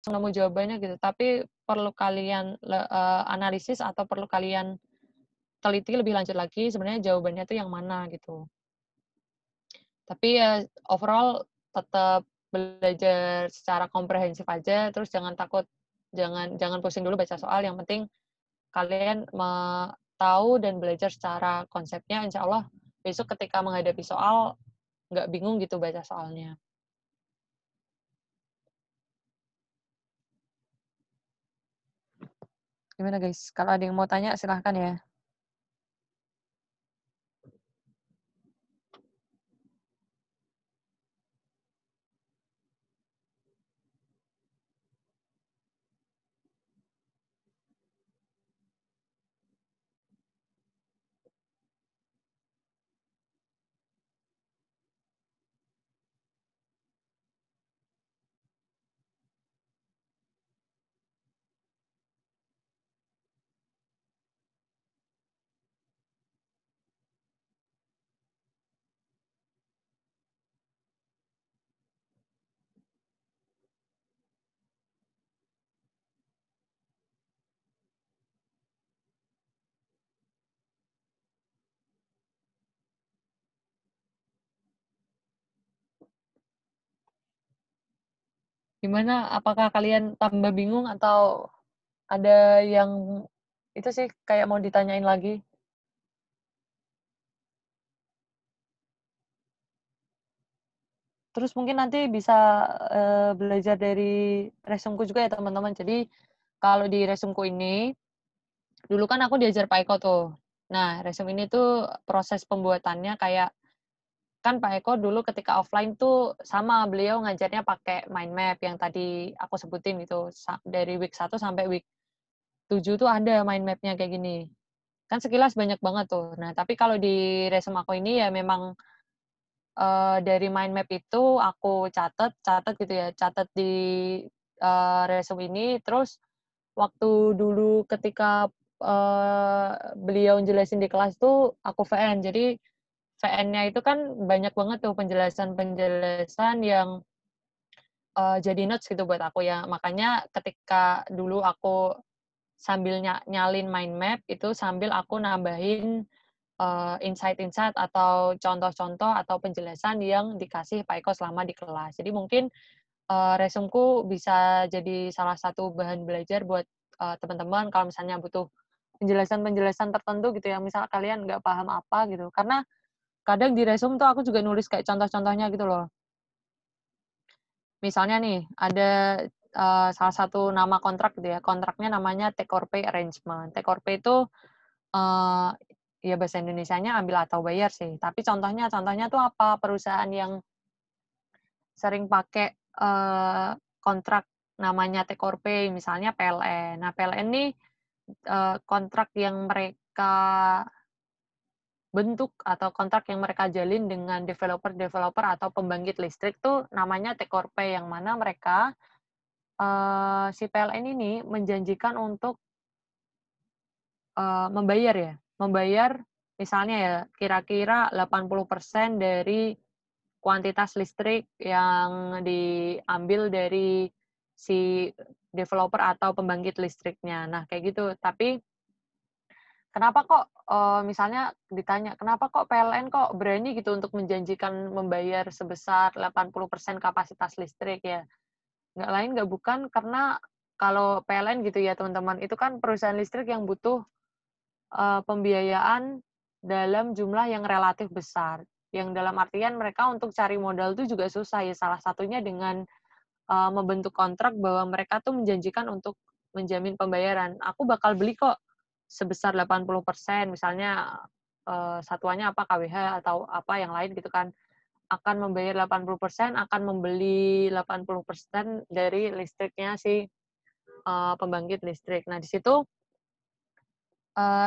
nemu jawabannya gitu, tapi perlu kalian analisis atau perlu kalian teliti lebih lanjut lagi sebenarnya jawabannya tuh yang mana gitu. Tapi ya overall tetap belajar secara komprehensif aja, terus jangan takut, jangan jangan pusing dulu baca soal, yang penting kalian tahu dan belajar secara konsepnya, insya Allah besok ketika menghadapi soal nggak bingung gitu baca soalnya. Gimana guys? Kalau ada yang mau tanya silahkan ya. Gimana? Apakah kalian tambah bingung atau ada yang itu sih kayak mau ditanyain lagi? Terus mungkin nanti bisa belajar dari resumku juga ya teman-teman. Jadi kalau di resumku ini, dulu kan aku diajar Pak Eko tuh. Nah, resum ini tuh proses pembuatannya kayak, kan Pak Eko dulu ketika offline tuh sama, beliau ngajarnya pakai mind map yang tadi aku sebutin gitu. Dari week 1 sampai week 7 tuh ada mind map-nya kayak gini. Kan sekilas banyak banget tuh. Nah, tapi kalau di resum aku ini ya memang dari mind map itu aku catat catat gitu ya, catat di, resume ini, terus waktu dulu ketika, beliau jelasin di kelas tuh aku VN. Jadi VN-nya itu kan banyak banget tuh penjelasan-penjelasan yang, jadi notes gitu buat aku ya. Makanya ketika dulu aku sambil nyalin mind map, itu sambil aku nambahin insight-insight atau contoh-contoh atau penjelasan yang dikasih Pak Eko selama di kelas. Jadi mungkin, resumku bisa jadi salah satu bahan belajar buat, teman-teman kalau misalnya butuh penjelasan-penjelasan tertentu gitu ya, misal kalian nggak paham apa gitu. Karena kadang di resum tuh aku juga nulis kayak contoh-contohnya gitu loh. Misalnya nih, ada, salah satu nama kontrak gitu ya, kontraknya namanya take or pay arrangement. Take or pay itu, eee, ya bahasa Indonesianya ambil atau bayar sih, tapi contohnya contohnya tuh apa, perusahaan yang sering pakai, kontrak namanya take or pay, misalnya PLN. Nah, PLN nih, kontrak yang mereka bentuk atau kontrak yang mereka jalin dengan developer-developer atau pembangkit listrik tuh namanya take or pay, yang mana mereka, si PLN ini menjanjikan untuk, membayar ya, membayar misalnya ya kira-kira 80% dari kuantitas listrik yang diambil dari si developer atau pembangkit listriknya. Nah, kayak gitu. Tapi kenapa kok, misalnya ditanya, "Kenapa kok PLN kok berani gitu untuk menjanjikan membayar sebesar 80% kapasitas listrik?" Ya, nggak lain nggak bukan karena kalau PLN gitu ya teman-teman, itu kan perusahaan listrik yang butuh, pembiayaan dalam jumlah yang relatif besar. Yang dalam artian mereka untuk cari modal tuh juga susah ya, salah satunya dengan, membentuk kontrak bahwa mereka tuh menjanjikan untuk menjamin pembayaran. "Aku bakal beli kok sebesar 80%," misalnya, satuannya apa, KWH atau apa yang lain gitu kan, akan membayar 80%, akan membeli 80% dari listriknya si, pembangkit listrik. Nah, di situ,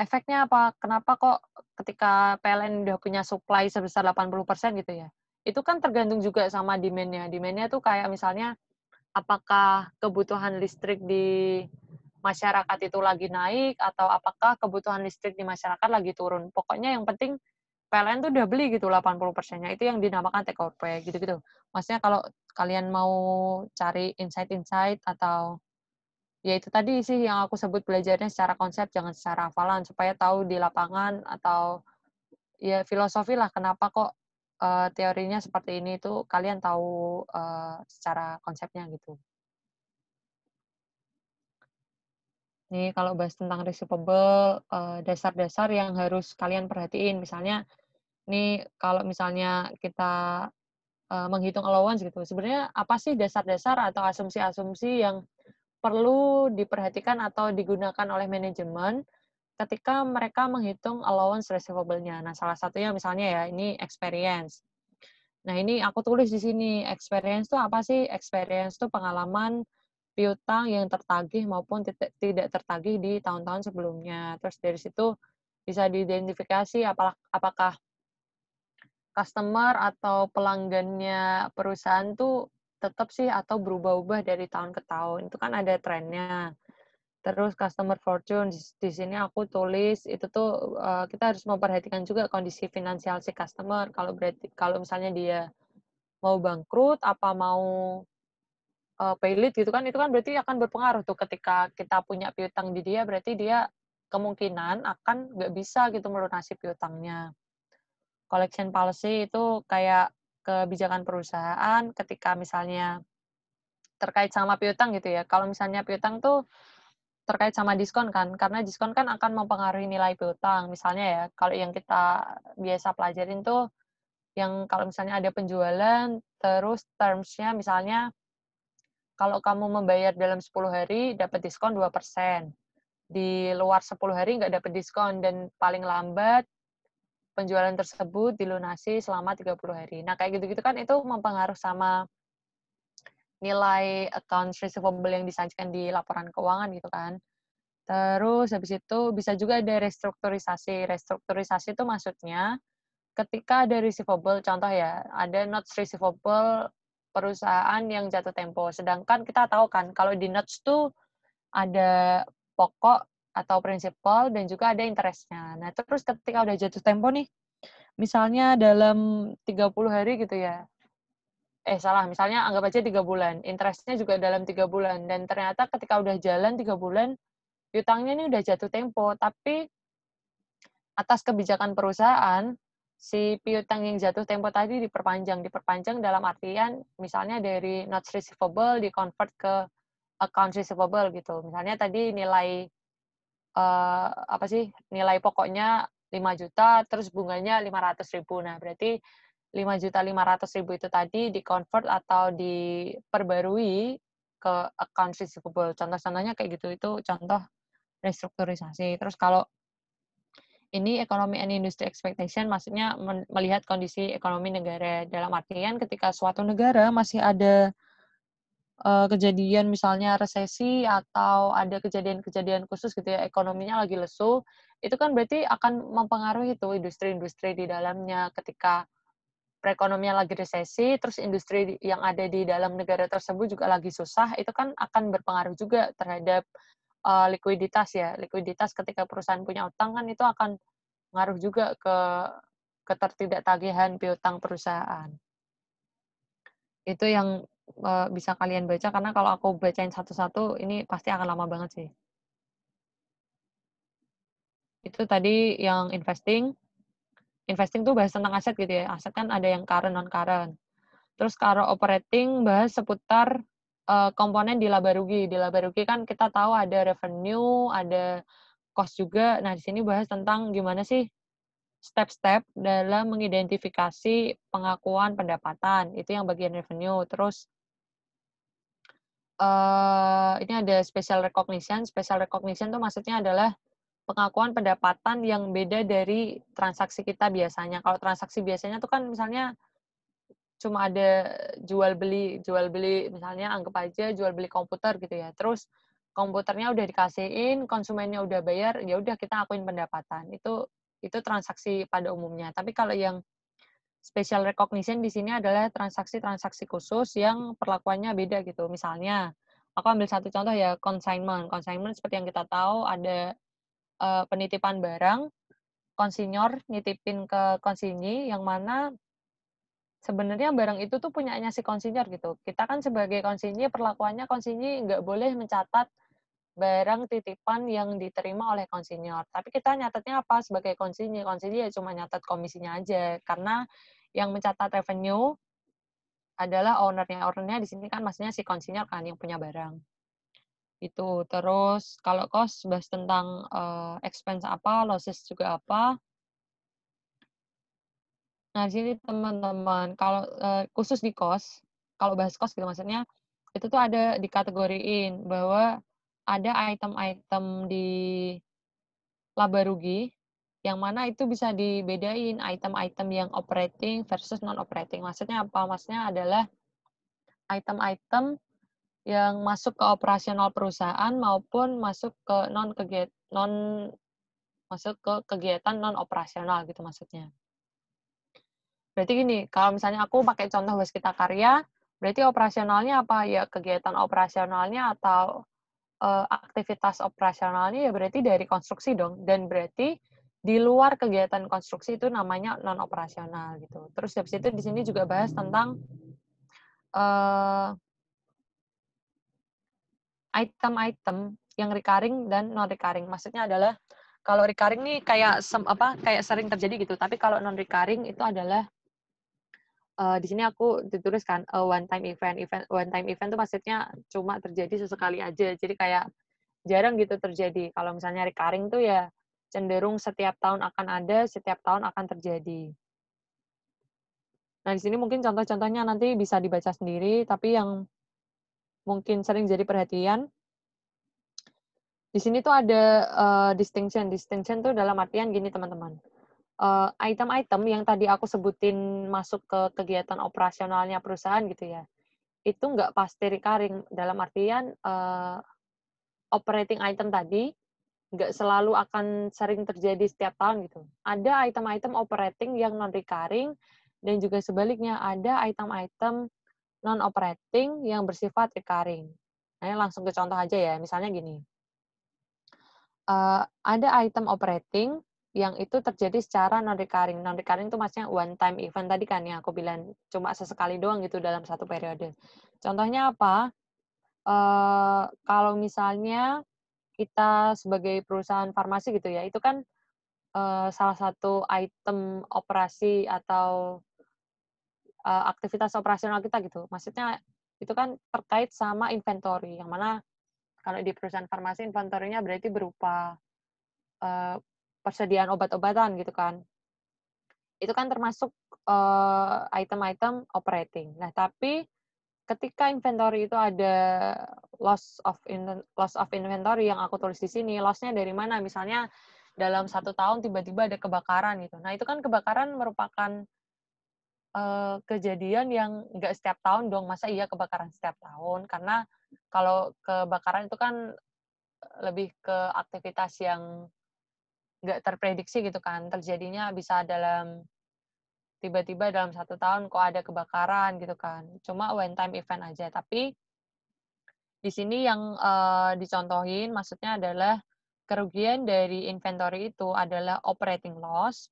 efeknya apa? Kenapa kok ketika PLN udah punya supply sebesar 80% gitu ya, itu kan tergantung juga sama demand-nya. Demand-nya tuh kayak misalnya, apakah kebutuhan listrik di masyarakat itu lagi naik atau apakah kebutuhan listrik di masyarakat lagi turun. Pokoknya yang penting PLN tuh udah beli gitu 80%-nya, itu yang dinamakan take or pay, gitu-gitu. Maksudnya kalau kalian mau cari insight-insight atau ya itu tadi sih yang aku sebut belajarnya secara konsep, jangan secara hafalan, supaya tahu di lapangan atau ya filosofi lah kenapa kok, teorinya seperti ini itu kalian tahu, secara konsepnya gitu. Nih kalau bahas tentang receivable, dasar-dasar yang harus kalian perhatiin, misalnya nih kalau misalnya kita, menghitung allowance gitu, sebenarnya apa sih dasar-dasar atau asumsi-asumsi yang perlu diperhatikan atau digunakan oleh manajemen ketika mereka menghitung allowance receivable-nya. Nah, salah satunya misalnya ya, ini experience. Nah, ini aku tulis di sini, experience itu apa sih? Experience itu pengalaman piutang yang tertagih maupun tidak tertagih di tahun-tahun sebelumnya. Terus dari situ bisa diidentifikasi apakah customer atau pelanggannya perusahaan tuh tetap sih atau berubah-ubah dari tahun ke tahun. Itu kan ada trennya. Terus customer fortune di sini aku tulis itu tuh, kita harus memperhatikan juga kondisi finansial si customer. Kalau misalnya dia mau bangkrut, apa mau, paylaid gitu kan, itu kan berarti akan berpengaruh tuh ketika kita punya piutang di dia, berarti dia kemungkinan akan nggak bisa gitu melunasi piutangnya. Collection policy itu kayak kebijakan perusahaan ketika misalnya terkait sama piutang gitu ya. Kalau misalnya piutang tuh terkait sama diskon kan, karena diskon kan akan mempengaruhi nilai piutang. Misalnya ya, kalau yang kita biasa pelajarin tuh, yang kalau misalnya ada penjualan, terus terms-nya misalnya, kalau kamu membayar dalam 10 hari, dapat diskon 2%. Di luar 10 hari nggak dapat diskon, dan paling lambat penjualan tersebut dilunasi selama 30 hari. Nah, kayak gitu-gitu kan itu mempengaruhi sama nilai accounts receivable yang disajikan di laporan keuangan gitu kan. Terus habis itu bisa juga ada restrukturisasi. Restrukturisasi itu maksudnya ketika ada receivable, contoh ya, ada notes receivable perusahaan yang jatuh tempo. Sedangkan kita tahu kan kalau di notes tuh ada pokok atau prinsipal dan juga ada interest-nya. Nah, terus ketika udah jatuh tempo nih, misalnya dalam 30 hari gitu ya. Salah, misalnya anggap aja 3 bulan, interest-nya juga dalam 3 bulan dan ternyata ketika udah jalan 3 bulan piutangnya ini udah jatuh tempo, tapi atas kebijakan perusahaan, si piutang yang jatuh tempo tadi diperpanjang. Diperpanjang dalam artian misalnya dari notes receivable di-convert ke accounts receivable gitu. Misalnya tadi nilai, apa sih, nilai pokoknya 5 juta, terus bunganya 500.000. Nah, berarti 5.500.000 itu tadi di-convert atau diperbarui ke accounts receivable. Contoh-contohnya kayak gitu, itu contoh restrukturisasi. Terus kalau ini economy and industry expectation maksudnya melihat kondisi ekonomi negara. Dalam artian ketika suatu negara masih ada, kejadian misalnya resesi atau ada kejadian-kejadian khusus gitu ya, ekonominya lagi lesu, itu kan berarti akan mempengaruhi tuh industri-industri di dalamnya. Ketika perekonomian lagi resesi, terus industri yang ada di dalam negara tersebut juga lagi susah, itu kan akan berpengaruh juga terhadap, likuiditas ya. Likuiditas ketika perusahaan punya utang kan itu akan ngaruh juga ke ketidaktagihan piutang perusahaan. Itu yang, bisa kalian baca karena kalau aku bacain satu-satu ini pasti akan lama banget sih. Itu tadi yang investing. Investing tuh bahas tentang aset gitu ya, aset kan ada yang current, non-current. Terus kalau operating bahas seputar, komponen di laba rugi. Di laba rugi kan kita tahu ada revenue, ada cost juga. Nah, di sini bahas tentang gimana sih step-step dalam mengidentifikasi pengakuan pendapatan, itu yang bagian revenue. Terus, ini ada special recognition. Special recognition itu maksudnya adalah pengakuan pendapatan yang beda dari transaksi kita biasanya. Kalau transaksi biasanya tuh kan misalnya cuma ada jual beli misalnya anggap aja jual beli komputer gitu ya. Terus komputernya udah dikasihin, konsumennya udah bayar, ya udah kita akuin pendapatan. Itu transaksi pada umumnya. Tapi kalau yang special recognition di sini adalah transaksi-transaksi khusus yang perlakuannya beda gitu. Misalnya, aku ambil satu contoh ya, consignment. Consignment seperti yang kita tahu ada, penitipan barang konsinyur nitipin ke konsinyi, yang mana sebenarnya barang itu tuh punyanya si konsinyur gitu. Kita kan sebagai konsinyi, perlakuannya konsinyi nggak boleh mencatat barang titipan yang diterima oleh konsinyur. Tapi kita nyatetnya apa sebagai konsinyi? Konsinyi ya cuma nyatet komisinya aja. Karena yang mencatat revenue adalah owner-nya. Owner-nya di sini kan maksudnya si konsinyur kan yang punya barang. Itu. Terus kalau cost bahas tentang expense apa, losses juga apa. Nah, di sini teman-teman, kalau khusus di cost, kalau bahas cost gitu maksudnya, itu tuh ada dikategoriin bahwa ada item-item di laba rugi, yang mana itu bisa dibedain item-item yang operating versus non-operating. Maksudnya apa? Maksudnya adalah item-item yang masuk ke operasional perusahaan maupun masuk ke masuk ke kegiatan non operasional gitu maksudnya. Berarti gini, kalau misalnya aku pakai contoh Waskita Karya, berarti operasionalnya apa? Ya kegiatan operasionalnya atau aktivitas operasionalnya ya berarti dari konstruksi dong, dan berarti di luar kegiatan konstruksi itu namanya non operasional gitu. Terus habis itu di sini juga bahas tentang eh, item-item yang recurring dan non recurring. Maksudnya adalah kalau recurring nih kayak kayak sering terjadi gitu, tapi kalau non recurring itu adalah di sini aku dituliskan one time event. One time event itu maksudnya cuma terjadi sesekali aja. Jadi kayak jarang gitu terjadi. Kalau misalnya recurring tuh ya cenderung setiap tahun akan ada, setiap tahun akan terjadi. Nah, di sini mungkin contoh-contohnya nanti bisa dibaca sendiri, tapi yang mungkin sering jadi perhatian, di sini tuh ada distinction. Distinction tuh dalam artian gini, teman-teman. Item-item yang tadi aku sebutin masuk ke kegiatan operasionalnya perusahaan gitu ya, itu nggak pasti recurring. Dalam artian operating item tadi nggak selalu akan sering terjadi setiap tahun gitu. Ada item-item operating yang non-recurring, dan juga sebaliknya ada item-item non-operating yang bersifat recurring. Nah, langsung ke contoh aja ya, misalnya gini. Ada item operating yang itu terjadi secara non-recurring. Non-recurring itu maksudnya one time event tadi kan yang aku bilang, cuma sesekali doang gitu dalam satu periode. Contohnya apa? Kalau misalnya kita sebagai perusahaan farmasi gitu ya, itu kan salah satu item operasi atau aktivitas operasional kita gitu. Maksudnya itu kan terkait sama inventory, yang mana kalau di perusahaan farmasi inventory-nya berarti berupa eee, persediaan obat-obatan gitu kan. Itu kan termasuk item-item operating. Nah, tapi ketika inventory itu ada loss of inventory yang aku tulis di sini, loss-nya dari mana? Misalnya dalam 1 tahun tiba-tiba ada kebakaran gitu. Nah, itu kan kebakaran merupakan kejadian yang nggak setiap tahun dong, masa iya kebakaran setiap tahun? Karena kalau kebakaran itu kan lebih ke aktivitas yang nggak terprediksi gitu kan, terjadinya bisa tiba-tiba dalam 1 tahun kok ada kebakaran gitu kan, cuma one time event aja. Tapi di sini yang dicontohin maksudnya adalah kerugian dari inventory itu adalah operating loss.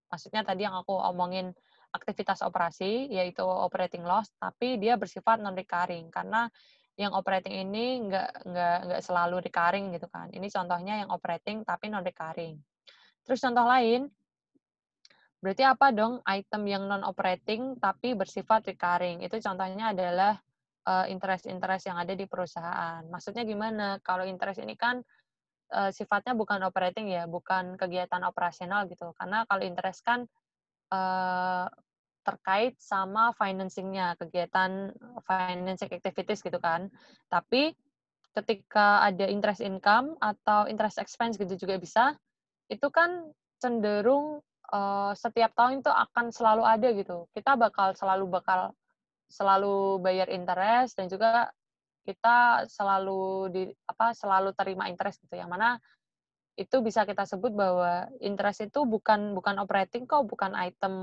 Maksudnya tadi yang aku omongin aktivitas operasi, yaitu operating loss, tapi dia bersifat non-recurring. Karena yang operating ini nggak selalu recurring gitu kan. Ini contohnya yang operating tapi non-recurring. Terus contoh lain, berarti apa dong item yang non-operating tapi bersifat recurring? Itu contohnya adalah interest-interest yang ada di perusahaan. Maksudnya gimana? Kalau interest ini kan sifatnya bukan operating ya, bukan kegiatan operasional gitu. Karena kalau interest kan eee, terkait sama financing-nya, kegiatan financing activities gitu kan. Tapi ketika ada interest income atau interest expense gitu juga bisa, itu kan cenderung setiap tahun itu akan selalu ada gitu. Kita bakal selalu bayar interest, dan juga kita selalu terima interest gitu, yang mana itu bisa kita sebut bahwa interest itu bukan operating kok, bukan item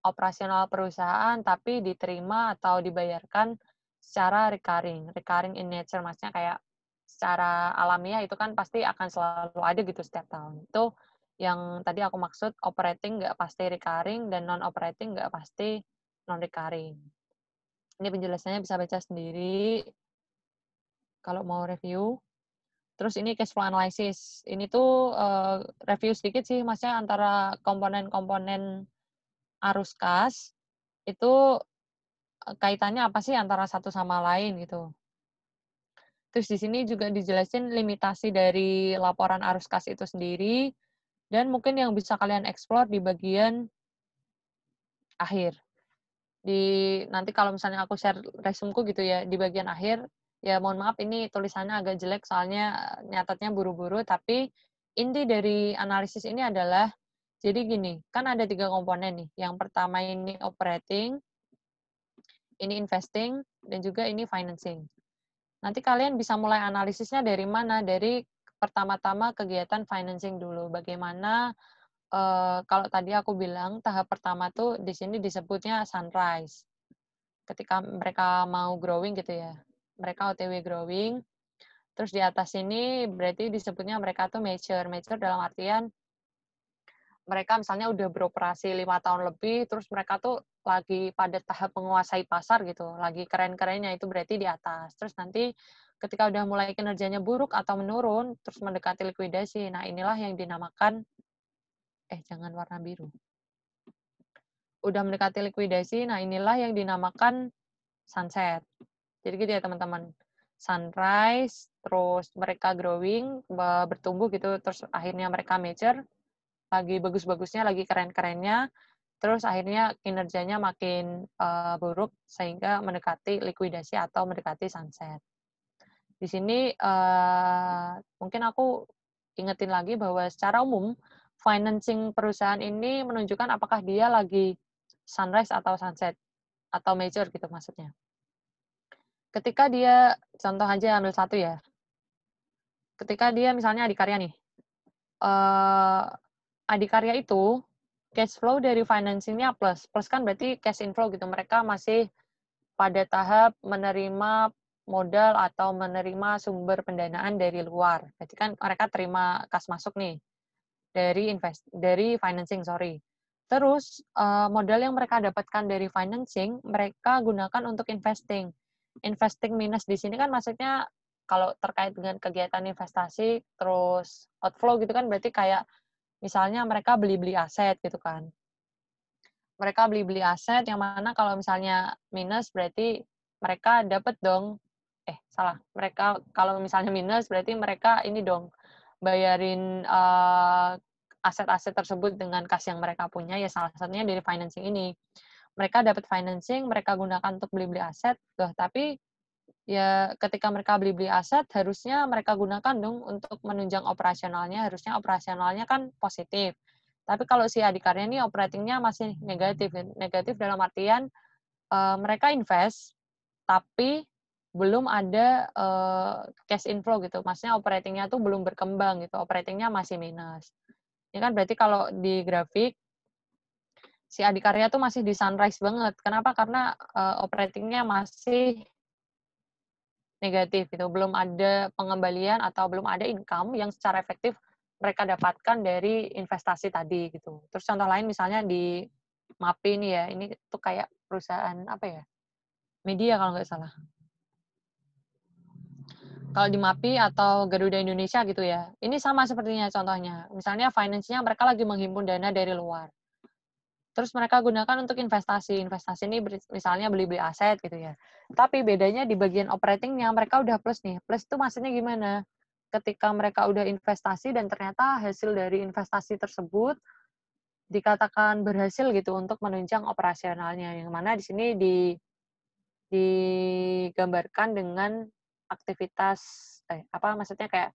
operasional perusahaan, tapi diterima atau dibayarkan secara recurring. Recurring in nature, maksudnya kayak secara alamiah itu kan pasti akan selalu ada gitu setiap tahun. Itu Yang tadi aku maksud operating nggak pasti recurring dan non-operating nggak pasti non-recurring. Ini penjelasannya bisa baca sendiri kalau mau review. Terus ini cash flow analysis. Ini tuh review sedikit sih, maksudnya antara komponen-komponen arus kas itu kaitannya apa sih antara satu sama lain gitu. Terus di sini juga dijelasin limitasi dari laporan arus kas itu sendiri dan mungkin yang bisa kalian explore di bagian akhir. Nanti kalau misalnya aku share resumeku gitu ya, di bagian akhir, ya mohon maaf ini tulisannya agak jelek soalnya nyatetnya buru-buru, tapi inti dari analisis ini adalah, jadi gini, kan ada 3 komponen nih. Yang pertama ini operating, ini investing, dan juga ini financing. Nanti kalian bisa mulai analisisnya dari mana? Dari pertama-tama kegiatan financing dulu. Bagaimana kalau tadi aku bilang tahap pertama tuh di sini disebutnya sunrise. Ketika mereka mau growing gitu ya. Mereka OTW growing. Terus di atas ini berarti disebutnya mereka tuh mature. Mature dalam artian mereka misalnya udah beroperasi 5 tahun lebih, terus mereka tuh lagi pada tahap menguasai pasar gitu, lagi keren-kerennya itu berarti di atas. Terus nanti ketika udah mulai kinerjanya buruk atau menurun, terus mendekati likuidasi. Nah, inilah yang dinamakan, jangan warna biru. Udah mendekati likuidasi, nah inilah yang dinamakan sunset. Jadi gitu ya teman-teman. Sunrise, terus mereka growing, bertumbuh gitu, terus akhirnya mereka mature, lagi bagus-bagusnya, lagi keren-kerennya, terus akhirnya kinerjanya makin buruk sehingga mendekati likuidasi atau mendekati sunset. Di sini mungkin aku ingetin lagi bahwa secara umum financing perusahaan ini menunjukkan apakah dia lagi sunrise atau sunset atau mature gitu maksudnya. Ketika dia, contoh aja ambil satu ya, ketika dia misalnya adikarya nih, adikarya itu cash flow dari financing-nya plus. Plus kan berarti cash inflow gitu. Mereka masih pada tahap menerima modal atau menerima sumber pendanaan dari luar. Berarti kan mereka terima kas masuk nih dari financing, sorry. Terus modal yang mereka dapatkan dari financing, mereka gunakan untuk investing. Investing minus di sini kan maksudnya kalau terkait dengan kegiatan investasi, terus outflow gitu kan berarti kayak misalnya mereka beli-beli aset gitu kan. Mereka beli-beli aset yang mana kalau misalnya minus berarti mereka dapat dong, salah. Mereka kalau misalnya minus berarti mereka ini dong, bayarin aset-aset tersebut dengan kas yang mereka punya, ya salah satunya dari financing ini. Mereka dapat financing, mereka gunakan untuk beli-beli aset, tapi ya ketika mereka beli-beli aset harusnya mereka gunakan dong untuk menunjang operasionalnya, harusnya operasionalnya kan positif. Tapi kalau si adikarya ini operatingnya masih negatif. Negatif dalam artian mereka invest tapi belum ada cash inflow gitu. Maksudnya operatingnya tuh belum berkembang gitu. Operatingnya masih minus. Ini kan berarti kalau di grafik si adikarya tuh masih di sunrise banget. Kenapa? Karena operatingnya masih negatif gitu, belum ada pengembalian atau belum ada income yang secara efektif mereka dapatkan dari investasi tadi gitu. Terus contoh lain misalnya di MAPI ini ya, ini tuh kayak perusahaan apa ya, media kalau nggak salah. Kalau di MAPI atau Garuda Indonesia gitu ya, ini sama sepertinya contohnya. Misalnya finance-nya mereka lagi menghimpun dana dari luar. Terus mereka gunakan untuk investasi. Investasi ini misalnya beli-beli aset gitu ya. Tapi bedanya di bagian operatingnya mereka udah plus nih. Plus itu maksudnya gimana? Ketika mereka udah investasi dan ternyata hasil dari investasi tersebut dikatakan berhasil gitu untuk menunjang operasionalnya. Yang mana di sini digambarkan dengan aktivitas apa maksudnya kayak